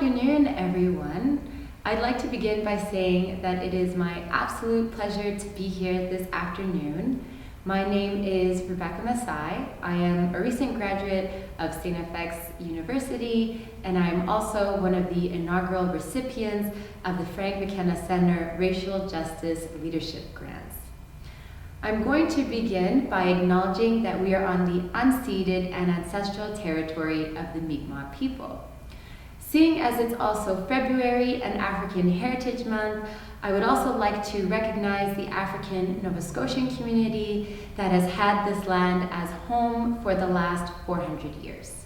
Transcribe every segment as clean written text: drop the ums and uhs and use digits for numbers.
afternoon, everyone. I'd like to begin by saying that it is my absolute pleasure to be here this afternoon. My name is Rebecca Mesay. I am a recent graduate of Santavx University, and I'm also one of the inaugural recipients of the Frank McKenna Center Racial Justice Leadership Grants. I'm going to begin by acknowledging that we are on the unceded and ancestral territory of the Mi'kmaq people. Seeing as it's also February and African Heritage Month, I would also like to recognize the African Nova Scotian community that has had this land as home for the last 400 years.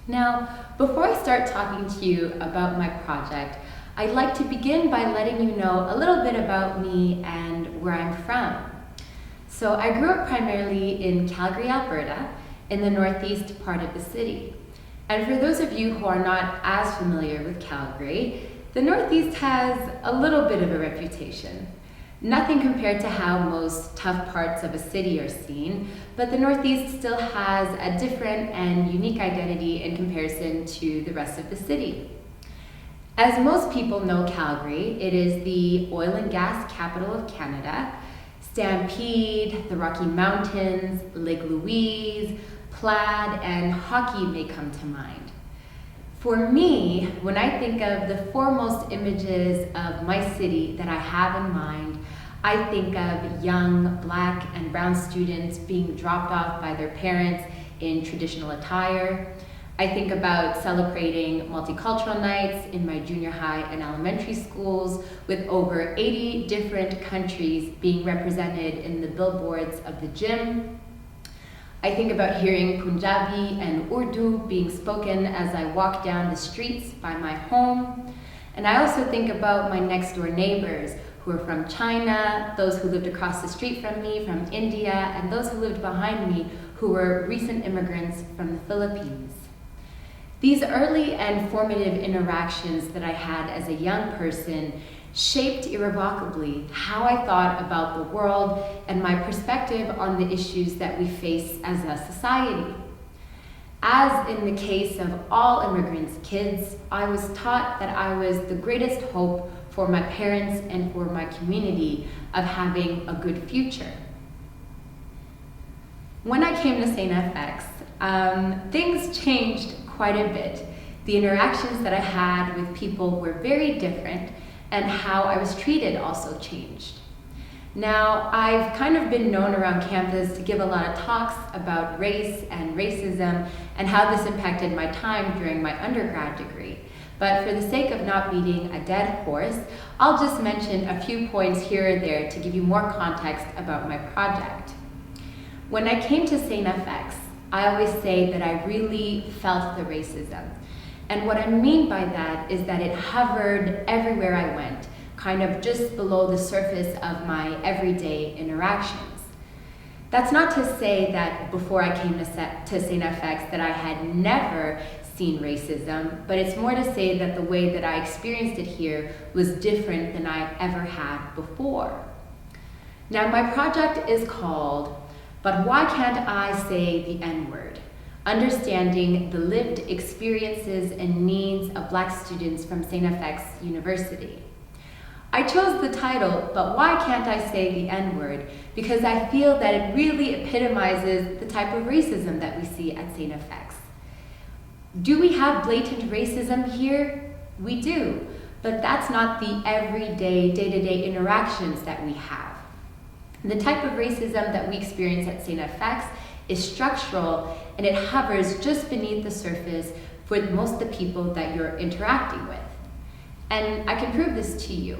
Now, before I start talking to you about my project, I'd like to begin by letting you know a little bit about me and where I'm from. So I grew up primarily in Calgary, Alberta, in the northeast part of the city. And for those of you who are not as familiar with Calgary, the Northeast has a little bit of a reputation. Nothing compared to how most tough parts of a city are seen, but the Northeast still has a different and unique identity in comparison to the rest of the city. As most people know Calgary, it is the oil and gas capital of Canada. Stampede, the Rocky Mountains, Lake Louise, Plaid, and hockey may come to mind. For me, when I think of the foremost images of my city that I have in mind, I think of young Black and brown students being dropped off by their parents in traditional attire. I think about celebrating multicultural nights in my junior high and elementary schools with over 80 different countries being represented in the billboards of the gym. I think about hearing Punjabi and Urdu being spoken as I walk down the streets by my home. And I also think about my next door neighbors who are from China, those who lived across the street from me from India, and those who lived behind me who were recent immigrants from the Philippines. These early and formative interactions that I had as a young person shaped irrevocably how I thought about the world and my perspective on the issues that we face as a society. As in the case of all immigrants' kids, I was taught that I was the greatest hope for my parents and for my community of having a good future. When I came to Santavx, things changed quite a bit. The interactions that I had with people were very different, and how I was treated also changed. Now, I've kind of been known around campus to give a lot of talks about race and racism and how this impacted my time during my undergrad degree. But for the sake of not beating a dead horse, I'll just mention a few points here or there to give you more context about my project. When I came to Santavx, I always say that I really felt the racism. And what I mean by that is that it hovered everywhere I went, kind of just below the surface of my everyday interactions. That's not to say that before I came to Santavx that I had never seen racism, but it's more to say that the way that I experienced it here was different than I ever had before. Now, my project is called "But Why Can't I Say the N-Word? Understanding the lived experiences and needs of Black students from Santavx University." I chose the title, "But Why Can't I Say the N-Word?" because I feel that it really epitomizes the type of racism that we see at Santavx. Do we have blatant racism here? We do, but that's not the everyday, day-to-day interactions that we have. The type of racism that we experience at Santavx is structural, and it hovers just beneath the surface for most of the people that you're interacting with. And I can prove this to you.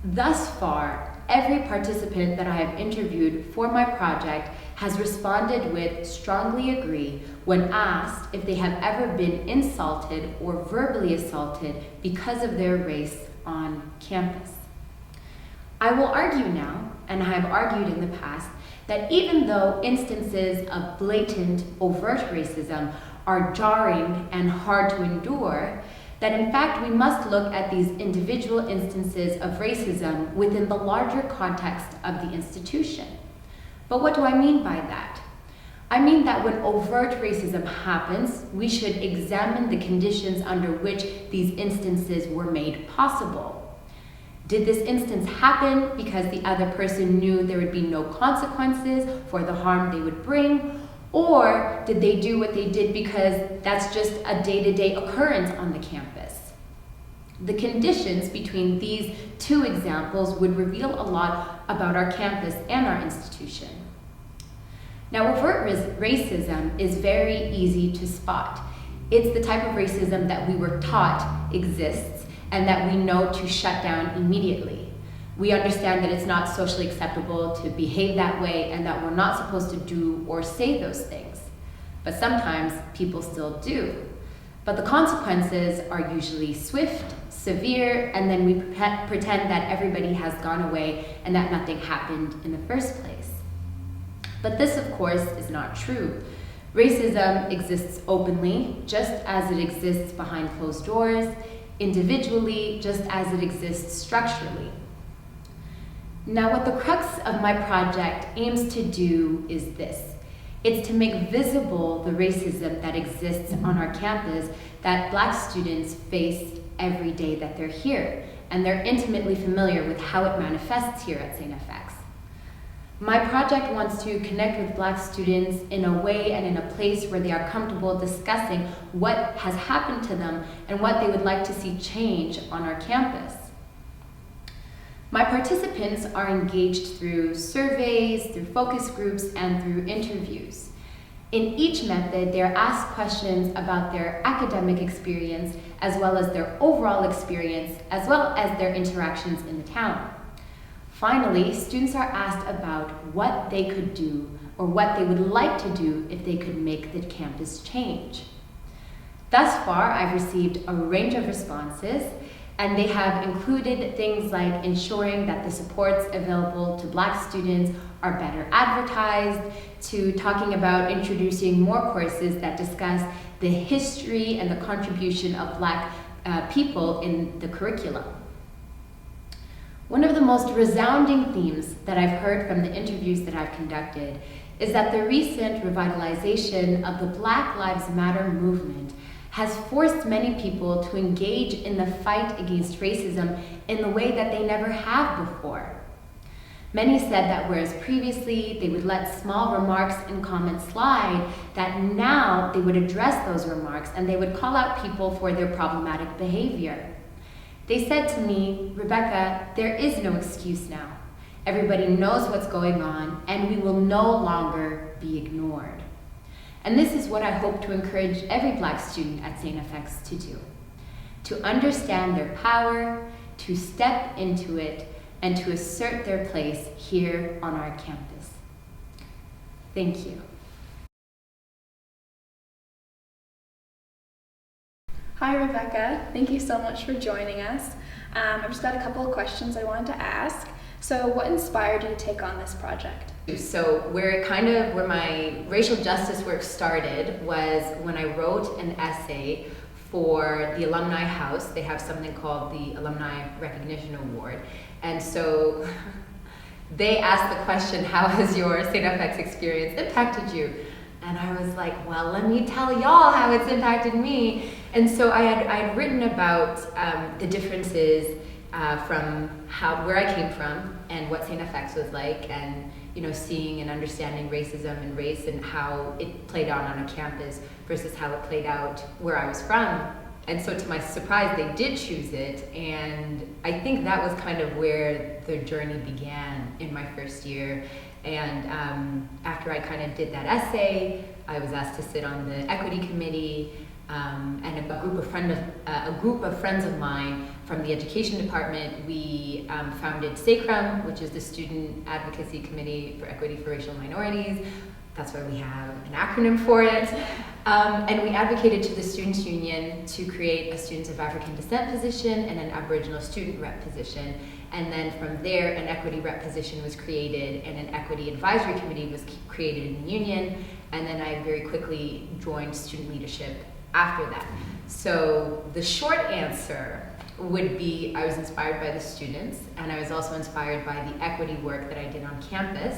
Thus far, every participant that I have interviewed for my project has responded with "strongly agree" when asked if they have ever been insulted or verbally assaulted because of their race on campus. I will argue now, and I have argued in the past, that even though instances of blatant, overt racism are jarring and hard to endure, that in fact we must look at these individual instances of racism within the larger context of the institution. But what do I mean by that? I mean that when overt racism happens, we should examine the conditions under which these instances were made possible. Did this instance happen because the other person knew there would be no consequences for the harm they would bring? Or did they do what they did because that's just a day-to-day occurrence on the campus? The conditions between these two examples would reveal a lot about our campus and our institution. Now, overt racism is very easy to spot. It's the type of racism that we were taught exists and that we know to shut down immediately. We understand that it's not socially acceptable to behave that way and that we're not supposed to do or say those things. But sometimes people still do. But the consequences are usually swift, severe, and then we pretend that everybody has gone away and that nothing happened in the first place. But this, of course, is not true. Racism exists openly, just as it exists behind closed doors, individually, just as it exists structurally. Now, what the crux of my project aims to do is this. It's to make visible the racism that exists on our campus that Black students face every day that they're here, and they're intimately familiar with how it manifests here at Santavx. My project wants to connect with Black students in a way and in a place where they are comfortable discussing what has happened to them and what they would like to see change on our campus. My participants are engaged through surveys, through focus groups, and through interviews. In each method, they are asked questions about their academic experience, as well as their overall experience, as well as their interactions in the town. Finally, students are asked about what they could do or what they would like to do if they could make the campus change. Thus far, I've received a range of responses, and they have included things like ensuring that the supports available to Black students are better advertised, to talking about introducing more courses that discuss the history and the contribution of Black people in the curriculum. One of the most resounding themes that I've heard from the interviews that I've conducted is that the recent revitalization of the Black Lives Matter movement has forced many people to engage in the fight against racism in the way that they never have before. Many said that whereas previously they would let small remarks and comments slide, that now they would address those remarks and they would call out people for their problematic behavior. They said to me, "Rebecca, there is no excuse now. Everybody knows what's going on and we will no longer be ignored." And this is what I hope to encourage every Black student at Santavx to do. To understand their power, to step into it, and to assert their place here on our campus. Thank you. Hi Rebecca, thank you so much for joining us. I've just got a couple of questions I wanted to ask. So what inspired you to take on this project? So where my racial justice work started was when I wrote an essay for the Alumni House. They have something called the Alumni Recognition Award. And so they asked the question, how has your Santavx experience impacted you? And I was like, well, let me tell y'all how it's impacted me. And so I had written about the differences from where I came from and what Santavx was like, and seeing and understanding racism and race and how it played out on a campus versus how it played out where I was from. And so to my surprise, they did choose it, and I think that was kind of where the journey began in my first year. And after I kind of did that essay, I was asked to sit on the equity committee, and a group of friends of mine from the education department, we founded SACRM, which is the Student Advocacy Committee for Equity for Racial Minorities. That's why we have an acronym for it. And we advocated to the Students' Union to create a Students of African Descent position and an Aboriginal student rep position. And then from there, an equity rep position was created and an equity advisory committee was created in the union. And then I very quickly joined student leadership after that. So the short answer would be I was inspired by the students, and I was also inspired by the equity work that I did on campus.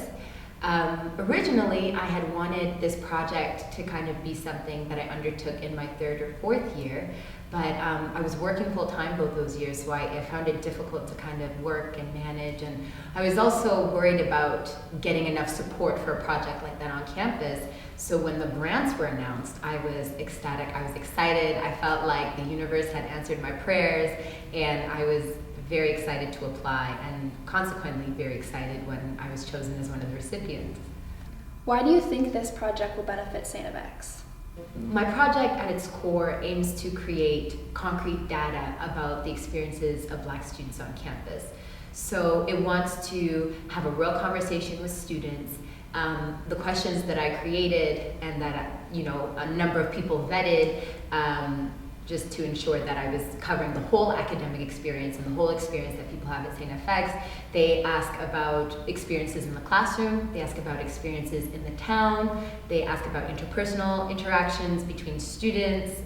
Originally, I had wanted this project to kind of be something that I undertook in my third or fourth year, but I was working full-time both those years, so I found it difficult to kind of work and manage, and I was also worried about getting enough support for a project like that on campus. So when the grants were announced, I was ecstatic, I was excited, I felt like the universe had answered my prayers, and I was very excited to apply, and consequently very excited when I was chosen as one of the recipients. Why do you think this project will benefit Santavx? My project at its core aims to create concrete data about the experiences of Black students on campus. So it wants to have a real conversation with students. The questions that I created and that a number of people vetted, just to ensure that I was covering the whole academic experience and the whole experience that people have at Santavx. They ask about experiences in the classroom, they ask about experiences in the town, they ask about interpersonal interactions between students,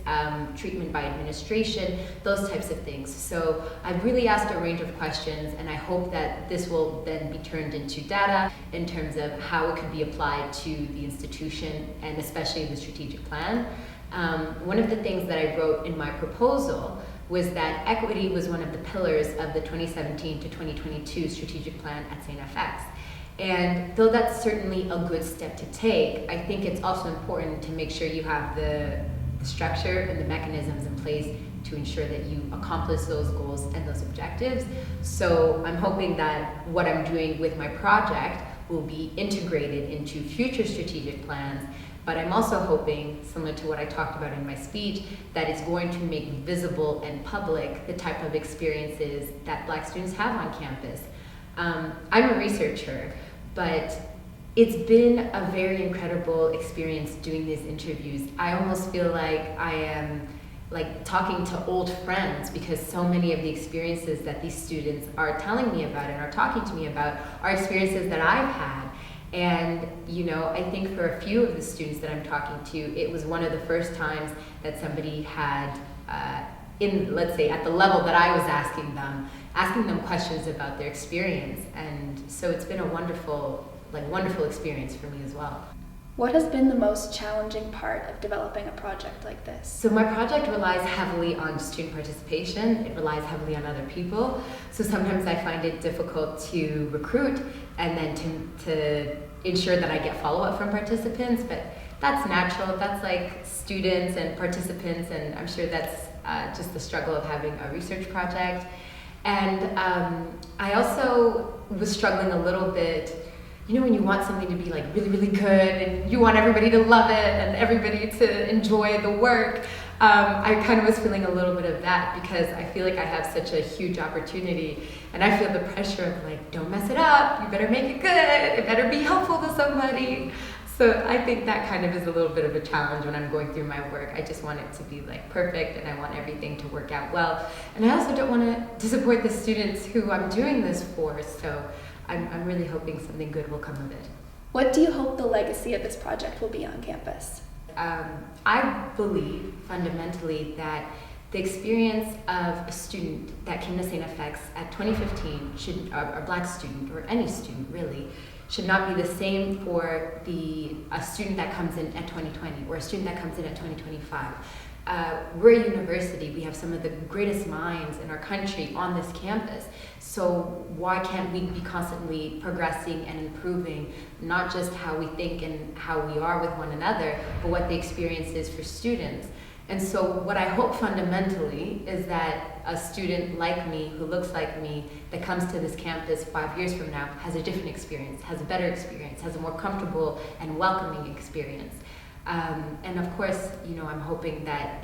treatment by administration, those types of things. So I've really asked a range of questions, and I hope that this will then be turned into data in terms of how it could be applied to the institution and especially the strategic plan. One of the things that I wrote in my proposal was that equity was one of the pillars of the 2017 to 2022 strategic plan at Santavx. And though that's certainly a good step to take, I think it's also important to make sure you have the structure and the mechanisms in place to ensure that you accomplish those goals and those objectives. So I'm hoping that what I'm doing with my project will be integrated into future strategic plans. But I'm also hoping, similar to what I talked about in my speech, that it's going to make visible and public the type of experiences that Black students have on campus. I'm a researcher, but it's been a very incredible experience doing these interviews. I almost feel like I am talking to old friends, because so many of the experiences that these students are telling me about and are talking to me about are experiences that I've had. And I think for a few of the students that I'm talking to, it was one of the first times that somebody had, let's say at the level that I was asking them questions about their experience. And so it's been a wonderful experience for me as well. What has been the most challenging part of developing a project like this? So my project relies heavily on student participation. It relies heavily on other people. So sometimes I find it difficult to recruit and then to ensure that I get follow-up from participants, but that's natural. That's like students and participants, and I'm sure that's just the struggle of having a research project. And I also was struggling a little bit, when you want something to be really, really good and you want everybody to love it and everybody to enjoy the work. I kind of was feeling a little bit of that, because I feel like I have such a huge opportunity, and I feel the pressure of don't mess it up, you better make it good, it better be helpful to somebody. So I think that kind of is a little bit of a challenge when I'm going through my work. I just want it to be perfect, and I want everything to work out well. And I also don't want to disappoint the students who I'm doing this for, so I'm really hoping something good will come of it. What do you hope the legacy of this project will be on campus? I believe fundamentally that the experience of a student that came to Santavx at 2015 a Black student, or any student really, should not be the same for a student that comes in at 2020 or a student that comes in at 2025. We're a university. We have some of the greatest minds in our country on this campus. So why can't we be constantly progressing and improving, not just how we think and how we are with one another, but what the experience is for students? And so what I hope fundamentally is that a student like me, who looks like me, that comes to this campus 5 years from now has a different experience, has a better experience, has a more comfortable and welcoming experience. And of course, I'm hoping that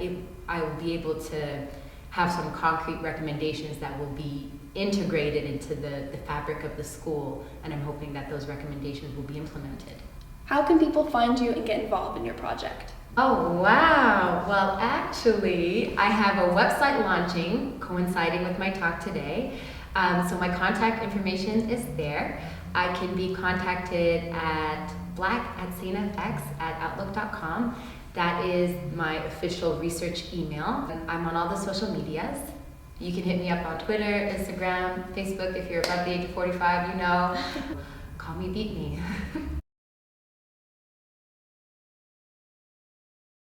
I will be able to have some concrete recommendations that will be integrated into the fabric of the school, and I'm hoping that those recommendations will be implemented. How can people find you and get involved in your project? Oh, wow. Well, actually, I have a website launching coinciding with my talk today. So my contact information is there. I can be contacted at black@santavx@outlook.com. That is my official research email. I'm on all the social medias. You can hit me up on Twitter, Instagram, Facebook. If you're above the age of 45, Call me, beat me.